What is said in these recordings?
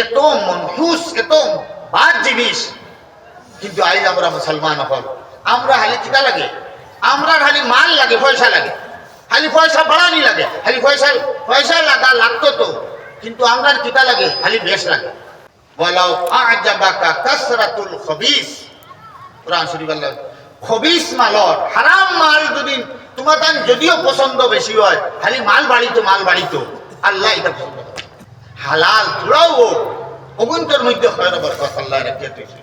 এত মনহুস, এত বাদ জিনিস। কিন্তু আজ আমরা মুসলমান হল, আমরা খালি কিতা লাগে, আমরা খালি মাল লাগে, পয়সা লাগে, খালি পয়সা বাড়ানি লাগে, খালি পয়সা লাগতো তো, কিন্তু আমরা কিতা লাগে, খালি বেশ লাগে। বলাও আজাবাকা কাসরাতুল খবিস, কোরআন শরীফ আল্লাহ খবিস মালর, হারাম মাল যদি তোমার তার যদিও পছন্দ বেশি হয়, খালি মাল বাড়িতো আল্লাহ এটা পছন্দ করে। হালাল তোরাও অগুন্তর মধ্যে খয়র বরকত আল্লাহ রেখে দিয়েছে।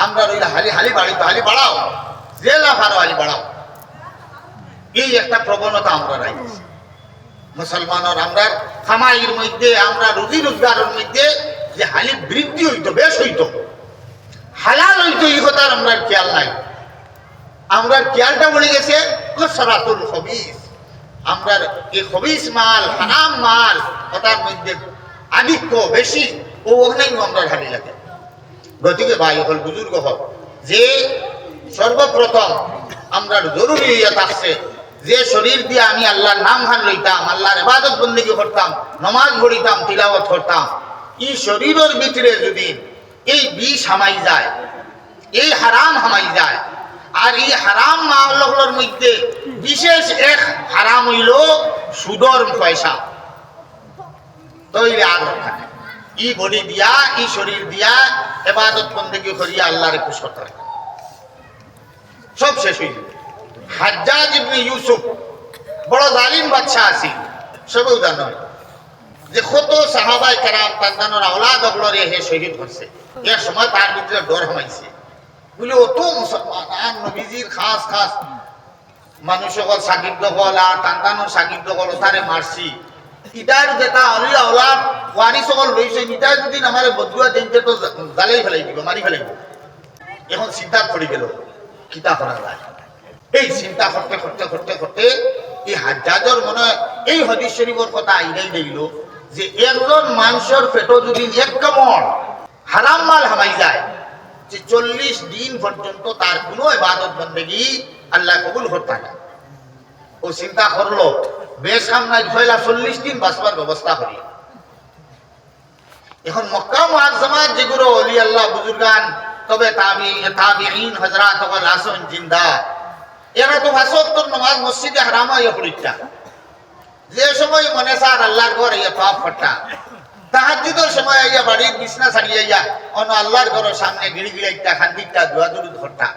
আমরা রইলে হালি বাড়িতো, হালি বাড়াও, যে লাভ আরো হালি বাড়াও, এই একটা প্রবণতা আমরা রাখছি মুসলমানের। আমরা খামাইয়ের মধ্যে, আমরা রুজি রোজগারের মধ্যে যে হালি বৃদ্ধি হইতো, বেশ হইতো, হালাল হইতো, এই কথার আমরা খেয়াল নাই। আমরা খেয়ালটা বলে গেছে কাসরাতুল খবিস, আমরা এই খবিস মাল, হারাম মাল, ওটার মধ্যে আধিক্য বেশি, ওখানেই আমরা হালি লাগে। গতিকে ভাই হল, বুজুর্গ হল, যে সর্বপ্রথম আমরা জরুরি ইয়ত আসছে যে শরীর দিয়ে আমি আল্লাহর নাম খান লইতাম, আল্লাহর ইবাদত বন্দেগী করতাম, নমাজ পড়িতাম, তিলাওয়াত করতাম, এই শরীরের ভিতরে যদি এই বিষ হামাই যায়, এই হারাম হামাই যায়, আর এই হারাম মালগুলোর মধ্যে বিশেষ এক হারাম হইল সুদর পয়সা, তৈরি আর রক্ষা নেই। ই বডি দিয়া, ই শরীর দিয়া ইবাদত বন্দেগী করিয়া আল্লাহরে খুশ করতে হবে, সব শেষ হয়ে যাবে। হাজ্জাজ ইবনে ইউসুফ বড় জালিম বাদশা আছে, সবে উদাহরণ যে কত সাহাবায়ে কেরাম তান্দানোর আওলাদ অগলরে হে শহীদ করছে। এর সময় তার ভিতরে ডর হমাইছে, বলে অত মুসলমান আর নবীজির খাস খাস মানুষ সকল সাকিব দখল আর তান্দানোর সাকিব দখল তারে মারছি, ইটার যেটা অলি আওলাদ ওয়ারি সকল রয়েছে, ইটা যদি আমার বদুয়া দিনতে তো জালেই ফেলাই দিব, মারি ফেলাই দিব। এখন চিন্তা পড়ে গেল কিতা করা যায়। এই চিন্তা করতে এই হাজ্জাজের মনে হয় এই হাদিস শরীফের কথা আইলাই দিল যে একজন মানুষের পেট যদি এক কামড় হারাম মাল হামাই যায়, যে 40 দিন পর্যন্ত তার কোনো ইবাদত বন্দেগী আল্লাহ কবুল করতে না। ও চিন্তা করলো বেশ কাম নাই, 40 দিন বাঁচবার ব্যবস্থা করি। এখন মক্কা মুআজ্জামাত যেগুলো ওলি আল্লাহ বুজুর্গান, তবে তাবিঈন হযরত ওয়াল আসন জিন্দা, এরা তো ভাষাত্তর নমাজ মসজিদে হারামা ইয়ে পড়িটা, যে সময় মনে সার আল্লাহর ঘর ইয়ে পাপ ফটা, তাহাজ্জুদের সময় ইয়া বাড়ির বিছনা ছাড়িয়ে ইয়া অন আল্লাহর ঘরের সামনে গিড়ি গিড়াইটা খান্দিটা দোয়া দুরুদ করতা,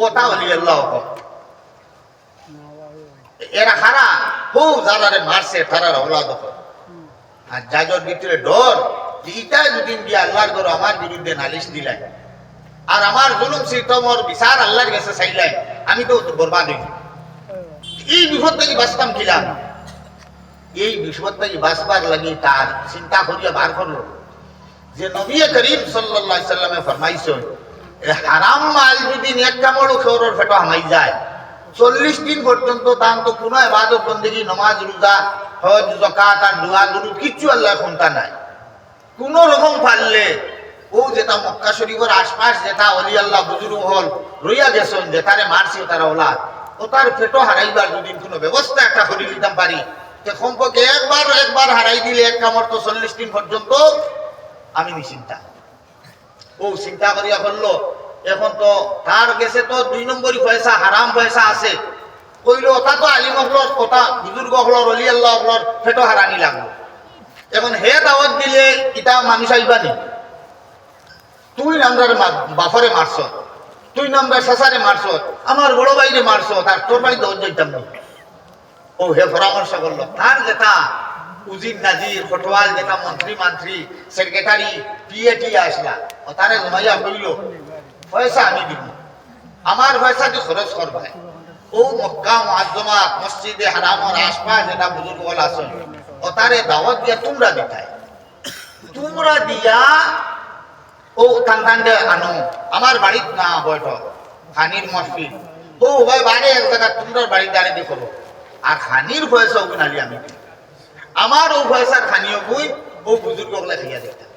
ওটা ওলি আল্লাহ হুকুম। এরা হারা হো যারারে মারছে তারার আওলাদ হল। আর জাজর ভিতরে ডর যে ইটা দুদিন দিয়ে আল্লাহর ঘর আমার বিরুদ্ধে নালিশ দিলেন আর আমার জুলুম সিতমর বিচার আল্লাহর কাছে চাইলেন, আমি তো বরবাদ হইব। এই বিপদ থেকে বাঁচতাম খিলাম, এই বিপদ থেকে বাঁচবার লাগি তার চিন্তা করিয়া বার করলো যে নবী করিম সাল্লাল্লাহু আলাইহি সাল্লামে ফরমাইছেন হারাম মাল যদি এক কামড় খেওরের পেট হামাই যায় 40 দিন পর্যন্ত তার তো কোনো ইবাদত বন্দেগী, নমাজ রোজা হজ যাকাত আর দোয়া দুরুদ কিচ্ছু আল্লাহ শুনতা নাই। কোন রকম পারলে ও যেটা মক্কা শরীফের আশপাশ যেটা ওলি আল্লাহ বুজুর্গ হল রইয়া গেছেন, যেটারে মারছি তার ওলাদ, ও তার পেটো হারাইবার যদি কোনো ব্যবস্থা একটা করে দিতাম পারি, তো কমপক্ষে একবার হারাই দিলে এক কামড় তো 40 দিন পর্যন্ত আমি নিশ্চিন্তা। ও চিন্তা করিয়া করলো এখন তো তার গেছে তো 2 নম্বরই পয়সা, হারাম পয়সা আছে, কইলো ওটা তো আলিম হকলর কথা, বুজুর্গ হকলর অলি আল্লাহ হকলর পেটো হারানি লাগলো। এখন হে দাওয়াত দিলে ইটা মানুষ আইবানি, তুই নামদার বাফরে মারছ, তুই নামদার শেষারে মারছ, আমার বড় ভাইরে মারছ, তার তোর বাড়ি দৌড় যাইতাম না। ও হে পরামর্শ করলো তার যেটা উজির নাজির ফটোয়াল যেটা মন্ত্রী সেক্রেটারি পিএটি আসলা, ও তারে জমাইয়া কইল পয়সা আমি দিব, আমার পয়সা দিয়ে খরচ করবাই। ও মক্কা মুআজ্জামাত মসজিদে হারামের আশপাশ যেটা বুজুর্গ হল আসল, ও তারে দাওয়াত দিয়া তোমরা দিতাই, তোমরা দিয়া ও তান্দান্ডে আনো আমার বাড়িত না বৈঠক খানির মসজিদ, ও ভাই বাড়ি এক জায়গা তোমরা বাড়ি দাঁড়িয়ে করো, আর খানির পয়সা ওগুন আলি আমি দিই, আমার ও পয়সার খানিও বই ও বুজুর্গ হলে খাইয়া দিতাম।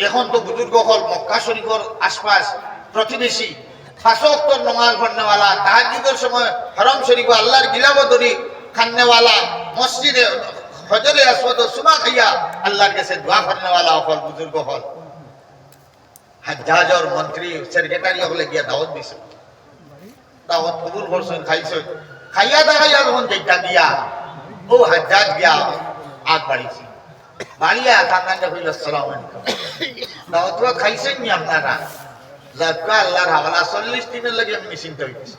এখন তো বুজুর্গ হল মক্কা শরীফের আশপাশ প্রতিবেশী, 5 ওয়াক্ত নামাজ পড়নেওয়ালা, তাহাজ্জুদের সময় হরম শরীফ আল্লাহর গিলাবদরি খান্নেওয়ালা, মসজিদে হজরে আসওয়াদ সুমা খাইয়া আল্লাহর কাছে দোয়া করনে वाला হল বুজুর্গ হল হাজ্জাজর মন্ত্রী সেক্রেটারি হলে গিয়া দাওয়াত দিছে দাওয়াত কবুল করছেন খাইছে খাইয়া দাঁড়াইয়া যখন যেটা দিয়া ও হাজ্জাজ গিয়া আগ বাড়িছে বাড়িয়া কান্নাটা হইল আসসালামু আলাইকুম দাওয়াত খাইছেন নি আপনারা যাকা আল্লাহর হাওলা 40 দিনের লাগে আমি চিন্তা হইছে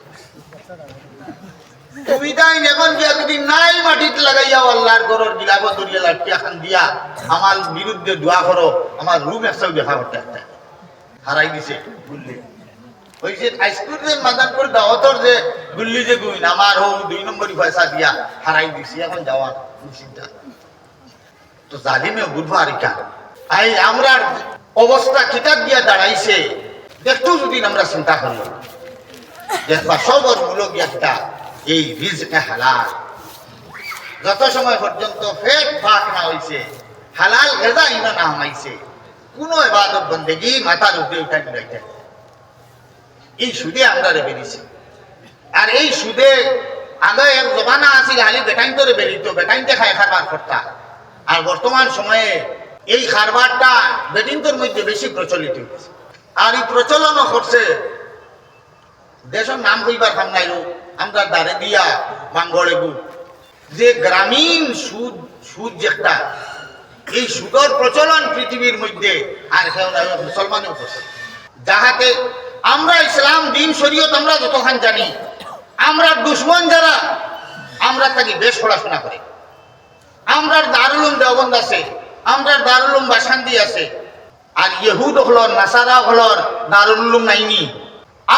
সুবিধাই এখন গিয়া যদি নাই মাটিতে লাগাইয়া আল্লাহর ঘরের গিলাব দরিয়া লাটিয়া খান দিয়া আমার বিরুদ্ধে দোয়া করো আমার রুম একশো দেখা করতে একটা হারাই দিছে গুল্লি হইছে আইসকুলের মাদান করে দাওয়াতর যে গুল্লি যে গুইন আমার হো 2 নম্বরই পয়সা দিয়া হারাই দিছি এখন যাওয়া চিন্তা তো জালিমে বুধবারিকা আই আমরা অবস্থা কিতাব দিয়া দাঁড়াইছে দেখতো যদি আমরা চিন্তা করি দেখবা সবর মূলক একটা এই রিজকে হালাল যত সময় পর্যন্ত পেট পাক না হইছে হালাল গাজা ইনা না হইছে কোনো ইবাদত বندگی মাথার উপরে উঠাই দিতে এই সুদে আমরা রেবে দিছি আর এই সুদে আগে এক জমানা আছিল খালি বেটাইন করে বেরিত বেটাইনতে খায় খাবার করতা আর বর্তমান সময়ে এই খারবারটা বেটিনতর মধ্যে বেশি প্রচলিত হয়েছে আর এই প্রচলনও করছে দেশের নাম কইবার কাম নাইলো আমরা দাঁড়ে দিয়া বাঙ্গলে গু যে গ্রামীণ সুদ সুদ যেটা এই সুদর প্রচলন পৃথিবীর মধ্যে আর মুসলমানও করছে যাহাতে আমরা ইসলাম দিন শরীয়ত আমরা যতখান জানি আমরা দুশ্মন যারা আমরা তাকে বেশ পড়াশোনা করি আমরা দারুল উলুম দেওবন্দ আছে আমরা দারুল উলুম বাসান্দি আছে আর ইহুদ হলর নাসারা হলর দারুল উলুম নাইনি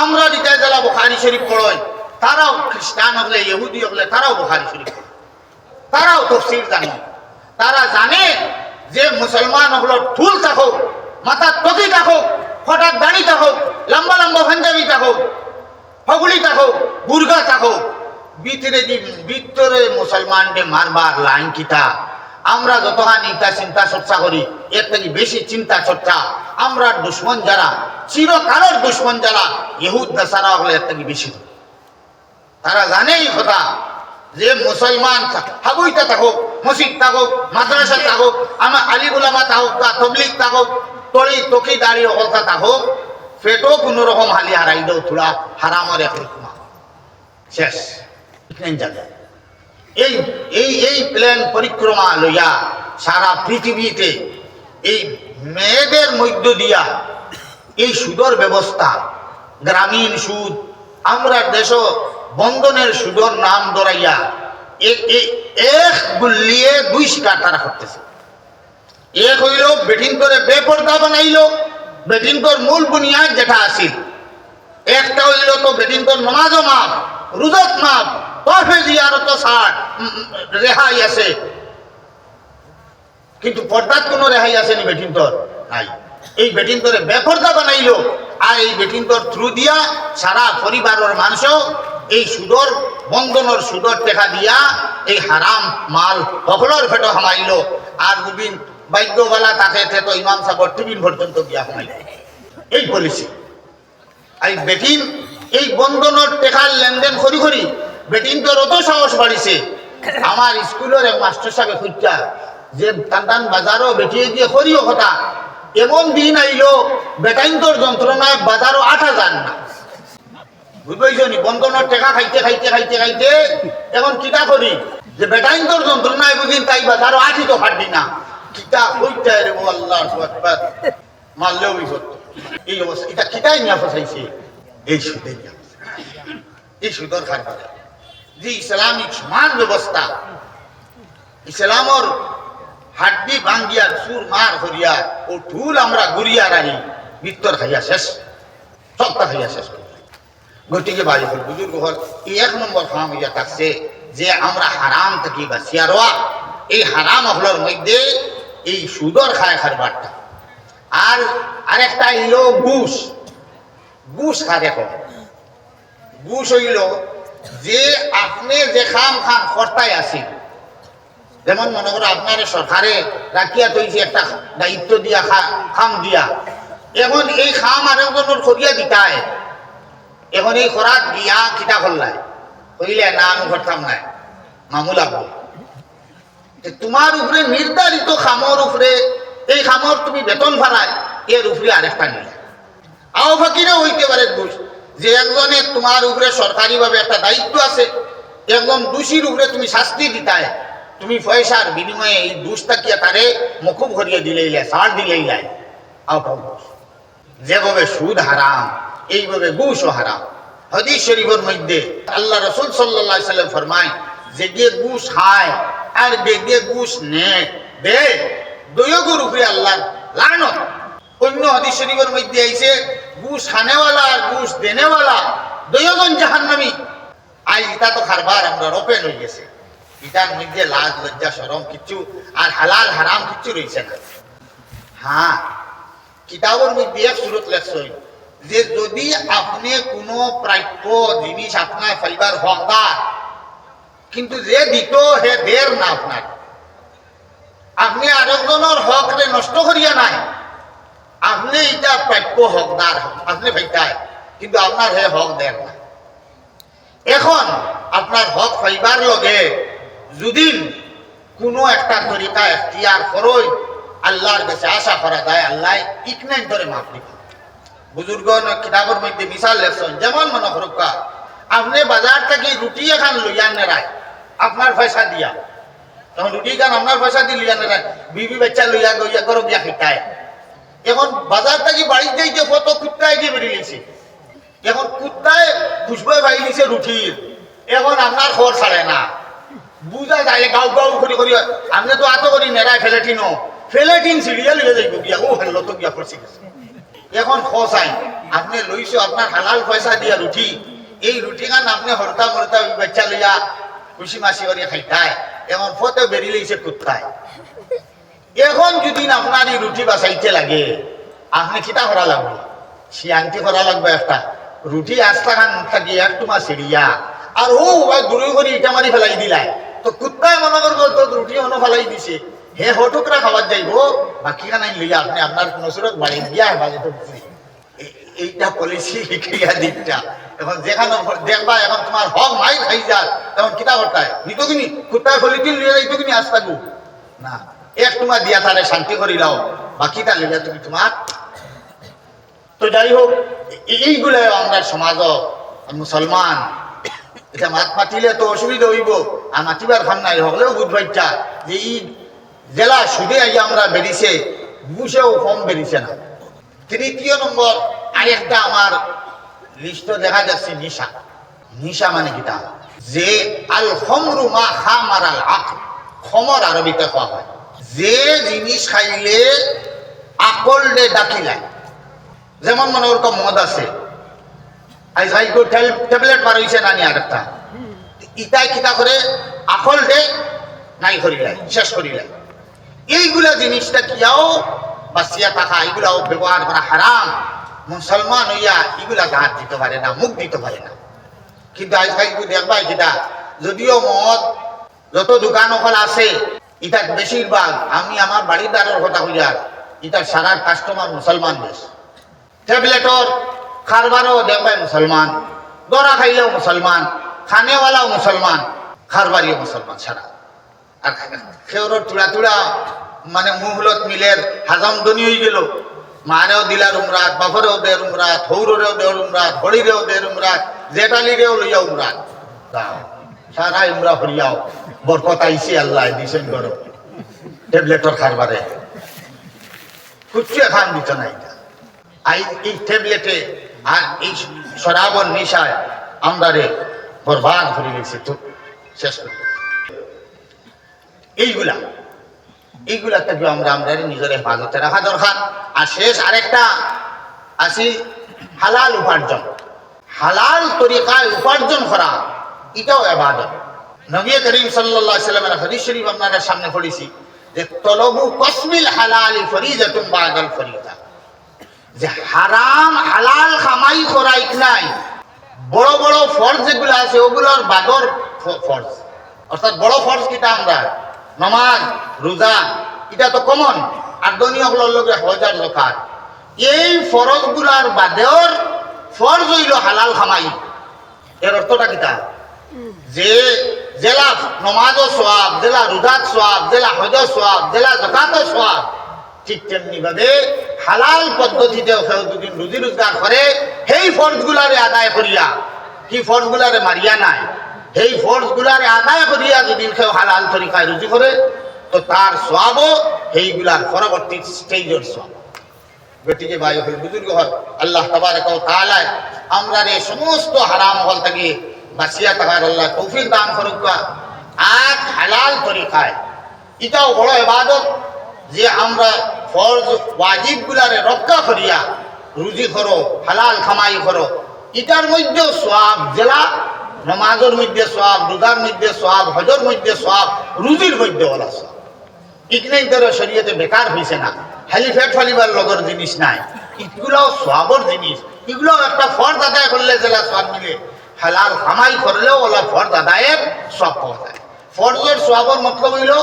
আমরা যেটা যারা বুখারী শরীফ পড়ই তারাও খ্রিস্টান হলে ইহুদি হলে তারাও বুখারী শরীফ পড়ে তারাও তাফসীর জানে তারা জানে যে মুসলমান হলো ঠুল থাকো মাথা টকি থাকো হঠাৎ দাড়ি থাকো লম্বা লম্বা পাঞ্জাবি থাকো ফগুলি থাকো বুর্গা থাকো ভিতরে মুসলমানকে মারবার লাইন কিতা আমরা যতখানি ইটা চিন্তা চর্চা করি এর থেকে বেশি চিন্তা চর্চা আমরা দুশ্মন যারা চিরকালের দুশ্মন যারা ইহুদ নাসারা হলে এর থেকে বেশি তারা জানে এই কথা যে মুসলমান হাগুইটা থাকুক মসজিদ থাকুক মাদ্রাসা থাকুক আমার আলিম উলামা থাকুক বা তবলিগ থাকুক তরি তকি দাঁড়িয়ে অবস্থা থাকুক পেটও কোনো রকম হালি হারাই দেও থোড়া হারামর এক রকম শেষ এই এই এই প্লেন পরিক্রমা লইয়া সারা পৃথিবীতে এই মেয়েদের মধ্য দিয়া এই সুদর ব্যবস্থা গ্রামীণ সুদ আমরা দেশ বন্ধনের সুদর নাম ধরাইয়া এক গুল্লিয়ে 2 শিকার তারা করতেছে এক হইল বেটিং করে বেপর্দা বানাইল বেটিং কর মূল বুনিয়াদ যেটা আছিল একটা হইল তো বেটিং কর নামাজও মাপ রোজাত মাপ তফে জিয়ারত ছাড় রেহাই আছে কিন্তু পর্দাত কোনো রেহাই আসেনি বেটিং কর নাই এই বেটিং করে বেপর্দা বানাইলো আর এই বেটিং কর থ্রু দিয়া সারা পরিবারের মানুষও এই সুদর বন্ধনের সুদর টেকা দিয়া এই হারাম মাল সকলের পেটে হামাইল আর দুদিন ভাগ্যবালা তাকে তো ইমাম সাহেব টিফিন পর্যন্ত গিয়া হামাইল এই পলিসি এই বেটিং এই বন্ধনের টেকার লেনদেন করি করি বেটিং তোর অত সাহস বাড়িছে আমার স্কুলের এক মাস্টার সাহেব খুঁজটা যে টান বাজারও বেটিয়ে দিয়ে করিও কথা এমন দিন আইলো বেটাইন তোর যন্ত্রণায় বাজারও 8,000 না বুঝবাইছনি বন্ধনের টেকা খাইতে খাইতে খাইতে খাইতে এখন কিতা করি যে বেটাইন তোর যন্ত্রণায় বুঝিন তাই বাজারও 8 তো ফাটবি না কিতা কইতে রে আল্লাহু আকবার মারলেও বিপদ এই অবস্থা এটা কিতাই নিয়ে ফসাইছে এই সুদে নিয়ে এই সুদর খারবারে যে ইসলামিক সমাজ ব্যবস্থা ইসলামর হাড্ডি ভাঙ্গিয়া সুর মার করিয়া ও ঠুল আমরা গুড়িয়া রানি ভিতর খাইয়া শেষ সবটা খাইয়া শেষ গতিকে বাড়ি হল বুজুর্গ হল এই 1 নম্বর কাম হইয়া থাকছে যে আমরা হারাম থাকি বাঁচিয়া রোয়া এই হারাম হলের মধ্যে এই সুদর খায় খারবারটা আর আরেকটা হইল ঘুষ ঘুষ খারে এখন ঘুষ হইল যে আপনি যে খাম খান কর্তায় আছেন যেমন মনে করো আপনার সরকারে রাখিয়া তৈরি একটা দায়িত্ব দিয়া খাম দিয়া এখন এই খাম আরেকজনের করিয়া দিতায় এখন এই খরাক দিয়া কিতা করলাই কইলে না আমি করতাম নাই মামু লাগবো যে তোমার উপরে নির্ধারিত খামর উপরে এই খামর তুমি বেতন ভাড়ায় এর উপরে আরেকটা নিলে আও ফাঁকিরেও হইতে পারে দোষ যে একজনে তোমার উপরে সরকারিভাবে একটা দায়িত্ব আছে একদম দোষীর উপরে তুমি শাস্তি দিতায় তুমি পয়সার বিনিময়ে এই দোষটাকে তারে মকুব করিয়ে দিলেই ছাড় দিলেই যায় আউট অফ দোষ যেভাবে সুদ হারাম এইভাবে ঘুষও হারাম হাদিস শরীফের মধ্যে আল্লাহ রাসূল সাল্লাল্লাহু আলাইহি সাল্লাম ফরমায় যে যে ঘুষ খায় আর যে ঘুষ নেয় দে দুইয়ের উপরে আল্লাহ লানত অন্য হাদিস শরীফের মধ্যে আইছে ঘুষ খানেওয়ালা আর ঘুষ দেনেওয়ালা দুইজন জাহান্নামী আজ এটা তো খারবার আমরা ওপেন হয়ে গেছে এটার মধ্যে লাজ লজ্জা শরম কিচ্ছু আর হালাল হারাম কিচ্ছু রয়েছে না হ্যাঁ কিতাবের মধ্যে এক সুরত লেখছই যে যদি আপনি কোনো প্রাপ্য জিনিস আপনার পাইবার হকদার কিন্তু যে দিত হে দের না আপনার আপনি আরেকজনের হক রে নষ্ট করিয়া নাই আপনি এটা প্রাপ্য হকদার আপনি পাইতায় কিন্তু আপনার হে হক দের না এখন আপনার হক পাইবার লগে যদি কোনো একটা তরিকা এখতিয়ার করই আল্লাহর কাছে আশা করা যায় আল্লাহ ইকনাই ধরে মাফ দিবে বুজুর্গ কিতাবের মধ্যে মিসাল লেখছেন যেমন মনে করুকা আপনি বাজার থেকে রুটি এখান লইয়া নেরায় আপনার পয়সা দিয়া তখন রুটি খান আপনার পয়সা দিয়ে লইয়া নেরায় বিবি বাচ্চা লইয়া গইয়া করো গিয়া খেতায় এখন বাজার থেকে বাড়িতে যে কত কুত্তায় গিয়ে বেরিয়েছে এখন কুত্তায় খুশবুয়ে ভাই দিছে রুটির এখন আপনার খবর ছাড়ে না বুঝা যায় গাও গাও করি করি আপনি তো এত করি নেড়ায় ফেলেটিনো ফেলেটিন সিরিয়াল হয়ে যাইব গিয়া ও হেলো তো গিয়া পড়ছি এখন খসাই আপনি লইছো আপনার হালাল পয়সা দিয়া রুটি এই রুটি খান আপনি হরতা মরতা বাচ্চা লইয়া খুশি মাসি করে খাইতায় এখন ফতে বেরিয়ে লইছে কুত্তায় এখন যদি আপনার এই রুটি বাসাইতে লাগে আপনি কিতা করা লাগবে শিয়ান্তি করা লাগবে একটা রুটি আস্তা খান থাকি এক তোমার সিঁড়িয়া আর ও দূরে করে ইটা মারি ফেলাই দিলাই তো কুত্তায় মনে করবো তো রুটি অন্য ফেলাই দিছে হে হটুকরা খাবার যাইব বাকি খানাই লইয়া আপনি আপনার নসরত বাড়ি দিয়া হেফাজত এইটা পলিসি ক্রিয়া দিকটা এখন যেখানে দেখবা এখন তোমার হক মাই খাই যার তখন কিতা করতায় নিত কিনি কুত্তায় ফলিটি লইয়া যাইতো কিনি আস্তা গু না এক তোমার দিয়া তারে শান্তি করি লাও বাকিটা লইয়া তুমি তোমার তো যাই হোক এইগুলো আমরা সমাজ মুসলমান এটা মাত মাতিলে তো অসুবিধা হইব আর মাতিবার খান নাই হলেও বুধবাইটা যে ই জেলা সুদে আইয়া আমরা বেরিয়েছে ঘুষেও কম বেরিয়েছে না তৃতীয় নম্বর আরেকটা আমার লিস্ট দেখা যাচ্ছে নিশা নিশা মানে কিটা যে আল খমরু মা খামার আল আকল খমর আরবিতে খাওয়া হয় যে জিনিস খাইলে আকল ডে ডাকিলায় যেমন মনে ওরকম মদ আছে আজ ভাই ট্যাবলেট বার হয়েছে নানি আরেকটা ইটাই কিতা করে আকল ডে নাই করিলাই শেষ করিলাই এইগুলা জিনিসটা কিয়াও বাঁচিয়া থাকা এগুলাও ব্যবহার করা হারাম মুসলমান হইয়া এগুলা গাছ দিতে পারে না মুখ দিতে পারে না কিন্তু আজ ভাই দেখবাই কিতা যদিও মদ যত দোকান ওখানে আছে ইটার বেশিরভাগ আমি আমার বাড়িদারের কথা হইয়ার ইটার সারা কাস্টমার মুসলমান বেশ ট্যাবলেটর খারবারও দেখবাই মুসলমান দরা খাইলেও মুসলমান খানেওয়ালাও মুসলমান খারবারিও মুসলমান সারা আর খেওর তুড়া তুড়া মানে মুহলত মিলের হাজম দনি হয়ে গেল মারেও দিলার উমরাত বাপরেও দের উমরাত হৌরেও দের উমরাত হরিরেও দের উমরাত জেটালিরেও লইয়া উমরাত সারা উমরা হরিয়াও বরকত আইসি আল্লাহ দিছেন গর ট্যাবলেটর খারবারে কুচ্চে খান দিত না এটা এই ট্যাবলেটে আর এই শরাবন নিশায় আমরা রে বরবাদ করে গেছে তো শেষ করে এইগুলা থেকে আমরা নিজের হেফাজতে রাখা দরকার আর শেষ আরেকটা আসি হালাল উপার্জন হালাল তরিকায় উপার্জন করা এটাও ইবাদত নবী করিম সাল্লাল্লাহু আলাইহি ওয়াসাল্লামের হাদিস শরীফ আপনাদের সামনে পড়েছি যে তলবু কসমিল হালাল ফরিজাতুন বাদাল ফরিজা যে হারাম হালাল কামাই করা নাই বড় বড় ফরজ যেগুলো আছে ওগুলোর বাদর ফরজ অর্থাৎ বড় ফরজ কিটা আমরা নামাজ রোজা এটা তো কমন আর দনীয়গুলোর লগে হাজার লোকার এই ফরজ গুলার বাদেও ফরজ হইল হালাল কামাই এর অর্থটা কিটা যে জেলা নমাজও সোয়াব, জেলা রোজাত সোয়াব, জেলা হজ সোয়াব, জেলা যাকাত সোয়াব, ঠিক তেমনি ভাবে হালাল পদ্ধতিতে কেউ যদি রুজি রোজগার করে সেই ফরজগুলারে আদায় করিয়া, কি ফরজগুলারে মারিয়া নাই, সেই ফরজগুলারে আদায় করিয়া যদি কেউ হালাল তরিকায় রুজি করে তো তার সোয়াবও সেইগুলার পরবর্তী স্টেজের সোয়াব। গতিকে ভাই হল বুজুর্গ হল, আল্লাহ তাবারক ওয়া তাআলা আমরা এই সমস্ত হারাম হল থেকে বাঁচিয়া থাকার আল্লাহ তৌফিক দান করুক। আর হালাল তরিকায় এটাও বড় ইবাদত যে আমরা ফরজ ওয়াজিব গুলারে রক্ষা করিয়া রুজি করো, হালাল কামাই করো। এটার মধ্যে সওয়াব, জেলা নামাজের মধ্যে সওয়াব, রোজার মধ্যে সওয়াব, হজের মধ্যে সওয়াব, রুজির মধ্যে ওলা সওয়াব। ইকনেই ধরো শরীয়তে বেকার হয়েছে না, খালি ফেট ফালিবার লগর জিনিস নাই, এগুলাও সওয়াবর জিনিস। এগুলো একটা ফরজ আদায় করলে জেলা সওয়াব মিলে, হালাল কামাই করলেও ওলা ফরজ আদায়ের সওয়াব পাওয়া যায়। ফরজের সওয়াবর মতলব হইল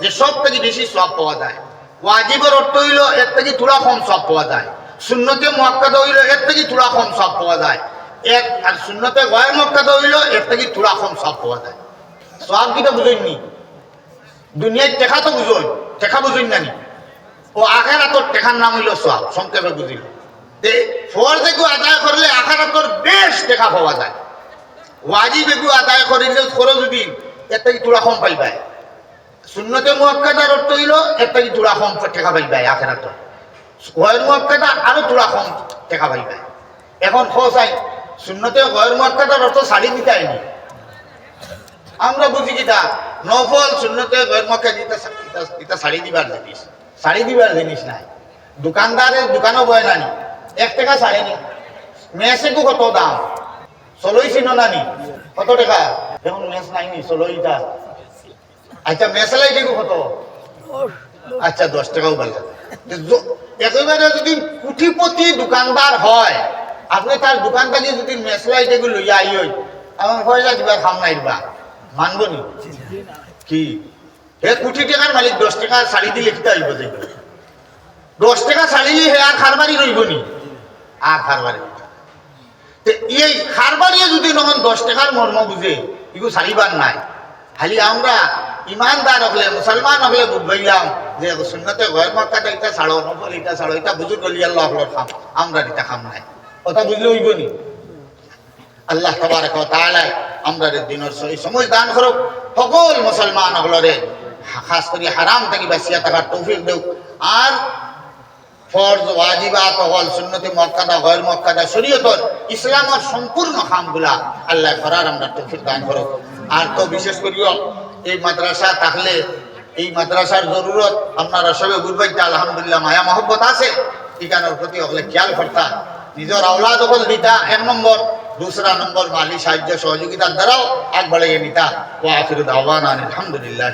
যে সব থেকে বেশি সওয়াব পাওয়া যায়। ওয়াজিবের অর্থ হইল এর থেকে থোড়া কম সওয়াব পাওয়া যায়। সুন্নতে মুআক্কাদা হইল এর থেকে থোড়া কম সওয়াব পাওয়া যায়। আর সুন্নতে গয়র মুআক্কাদা হইল এর থেকে থোড়া কম সওয়াব পাওয়া যায়। সওয়াব কিটা বুঝেননি? দুনিয়ার টেকা তো বুঝুন, টেকা বুঝুন না নি? ও আখিরাতর টেকার নাম হইল সওয়াব, সংক্ষেপে বুঝিল। ফরজ এগু আদায় করলে আখিরাতর বেশ টেকা পাওয়া যায়। ওয়াজিব এগু আদায় করিলে খরচ দিন এর থেকে থোড়া কম পাইবাই। সুন্নতে মুআক্কাদার অর্থ হইল এর থেকে থোড়া কম টেকা পাইবাই আখিরাতর। গয়র মুআক্কাদা আরো থোড়া কম টেকা পাইবাই। এখন খোঁজাই সুন্নতে গয়র মুআক্কাদার অর্থ ছাড়ি দিতে আইনি। আমরা বুঝি কিটা নফল সুন্নতে গয়র মুআক্কাদা এটা ছাড়ি দিবার জিনিস, ছাড়ি দিবার জিনিস নাই। দোকানদারের দোকানও বয় নানি, 1 টাকা ছাড়েনি। মেসেকু কত দাম? 16 চিনো নানি? কত টাকা? এখন মেস নাইনি 16টা। আচ্ছা মেসালাই দেখো কত? আচ্ছা 10 টাকাও বলে। একেবারে যদি কোটিপতি দোকানদার হয়, আপনি তার দোকান থেকে যদি মেসলাই দেখো লইয়া আই আমার পয়সা দিবা খাম নাইবা, মানব নি? কি হে কোটি টাকার মালিক 10 টাকা শাড়ি দিলে কিতা হইব? দেখবে 10 টাকা শাড়িলে হে আর খারবারি রইব নি? আর খারবারি এই খারবারিয়ে যদি নহন 10 টাকার মর্ম বুঝে এগুলো ছাড়িবার নাই। খালি আমরা ইমানদার হলে, মুসলমান হলে বুঝবাইলাম যে সুন্নতে গয়র মুআক্কাদা এটা ছাড়ো, নফল এটা ছাড়ো, এটা বুঝুর গলি আল্লাহ হলোর খাম, আমরা এটা খাম নাই। কথা বুঝলে হইব নি? আল্লাহ তাবারক ওয়া তাআলা আমরা দিনের সহি সময় দান করুক, সকল মুসলমান হলরে খাস করে হারাম থেকে বাঁচিয়া থাকার তৌফিক দেও। আর ফরজ ওয়াজিবাত হল সুন্নতে মুআক্কাদা গয়র মুআক্কাদা শরীয়তর ইসলামের সম্পূর্ণ কামগুলা আল্লাহ করার আমরা তৌফিক দান করুক। আর তো বিশেষ করিও এই মাদ্রাসা থাকলে এই মাদ্রাসার জরুরত আপনারা সবে বুঝবেন যে আলহামদুলিল্লাহ মায়া মহব্বত আছে, এখানের প্রতি হলে খেয়াল করতা, নিজের আওলাদ হল দিতা 1 নম্বর, 2 নম্বর মালি সাহায্য সহযোগিতার দ্বারাও আগ বাড়িয়ে নিতা। ওয়া আখিরু দাওয়ানা আলহামদুলিল্লাহ।